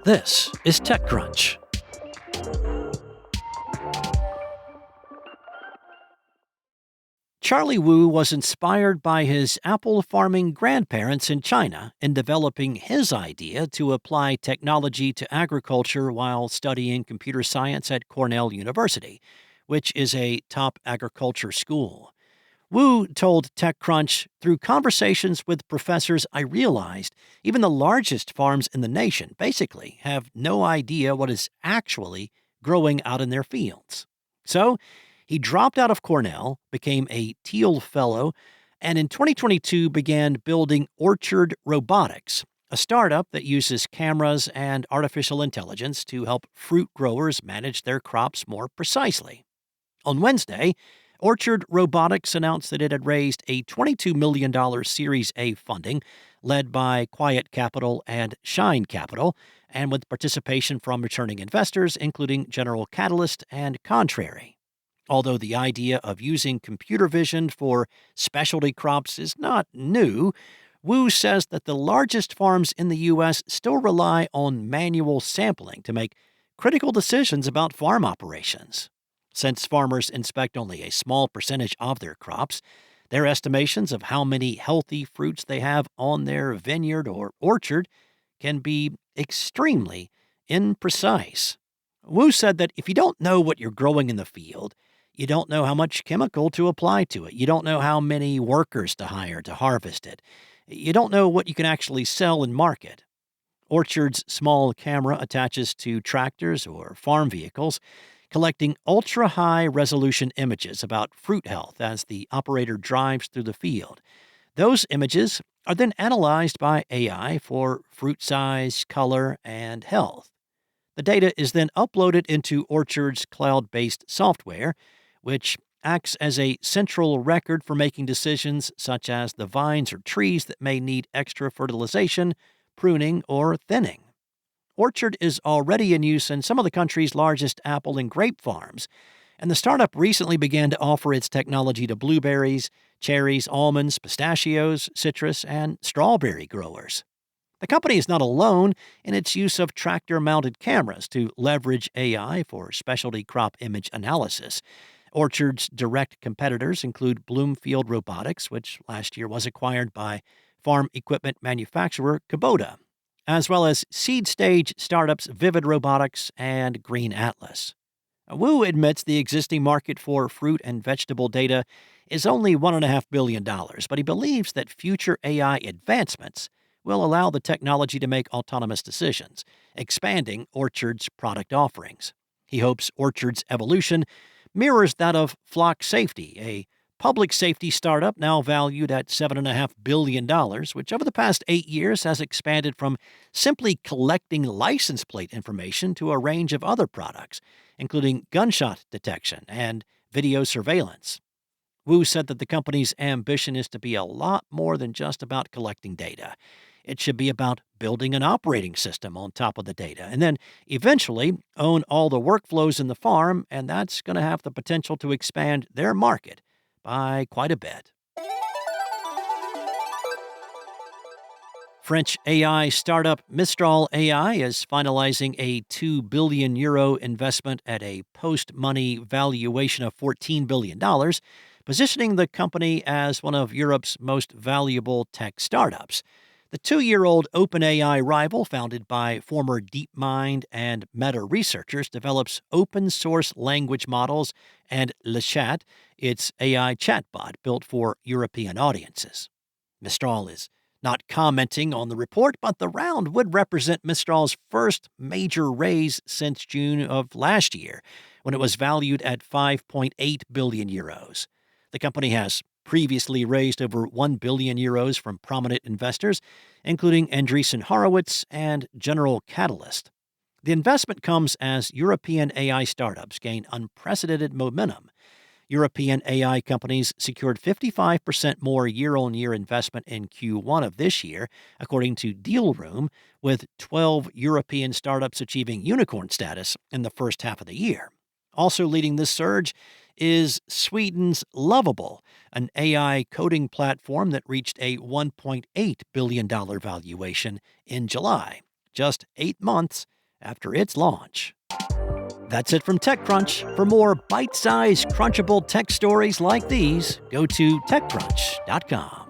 This is TechCrunch. Charlie Wu was inspired by his apple farming grandparents in China in developing his idea to apply technology to agriculture while studying computer science at Cornell University, which is a top agriculture school. Wu told TechCrunch, through conversations with professors, I realized even the largest farms in the nation basically have no idea what is actually growing out in their fields. So he dropped out of Cornell, became a Teal Fellow, and in 2022 began building Orchard Robotics, a startup that uses cameras and artificial intelligence to help fruit growers manage their crops more precisely. On Wednesday, Orchard Robotics announced that it had raised a $22 million Series A funding led by Quiet Capital and Shine Capital, and with participation from returning investors, including General Catalyst and Contrary. Although the idea of using computer vision for specialty crops is not new, Wu says that the largest farms in the U.S. still rely on manual sampling to make critical decisions about farm operations. Since farmers inspect only a small percentage of their crops, their estimations of how many healthy fruits they have on their vineyard or orchard can be extremely imprecise. Wu said that if you don't know what you're growing in the field, you don't know how much chemical to apply to it. You don't know how many workers to hire to harvest it. You don't know what you can actually sell and market. Orchard's small camera attaches to tractors or farm vehicles, collecting ultra-high resolution images about fruit health as the operator drives through the field. Those images are then analyzed by AI for fruit size, color, and health. The data is then uploaded into Orchard's cloud-based software, which acts as a central record for making decisions such as the vines or trees that may need extra fertilization, pruning, or thinning. Orchard is already in use in some of the country's largest apple and grape farms, and the startup recently began to offer its technology to blueberries, cherries, almonds, pistachios, citrus, and strawberry growers. The company is not alone in its use of tractor-mounted cameras to leverage AI for specialty crop image analysis. Orchard's direct competitors include Bloomfield Robotics, which last year was acquired by farm equipment manufacturer Kubota, as well as seed-stage startups Vivid Robotics and Green Atlas. Wu admits the existing market for fruit and vegetable data is only $1.5 billion, but he believes that future AI advancements will allow the technology to make autonomous decisions, expanding Orchard's product offerings. He hopes Orchard's evolution mirrors that of Flock Safety, a public safety startup now valued at $7.5 billion, which over the past 8 years has expanded from simply collecting license plate information to a range of other products, including gunshot detection and video surveillance. Wu said that the company's ambition is to be a lot more than just about collecting data. It should be about building an operating system on top of the data, and then eventually own all the workflows in the farm, and that's going to have the potential to expand their market by quite a bit. French AI startup Mistral AI is finalizing a €2 billion investment at a post-money valuation of $14 billion, positioning the company as one of Europe's most valuable tech startups. The 2-year-old OpenAI rival, founded by former DeepMind and Meta researchers, develops open-source language models and Le Chat, its AI chatbot built for European audiences. Mistral is not commenting on the report, but the round would represent Mistral's first major raise since June of last year, when it was valued at €5.8 billion. The company has previously raised over €1 billion from prominent investors, including Andreessen Horowitz and General Catalyst. The investment comes as European AI startups gain unprecedented momentum. European AI companies secured 55% more year-on-year investment in Q1 of this year, according to Dealroom, with 12 European startups achieving unicorn status in the first half of the year. Also leading this surge is Sweden's Lovable, an AI coding platform that reached a $1.8 billion valuation in July. just 8 months after its launch. That's it from TechCrunch. For more bite-sized, crunchable tech stories like these, go to TechCrunch.com.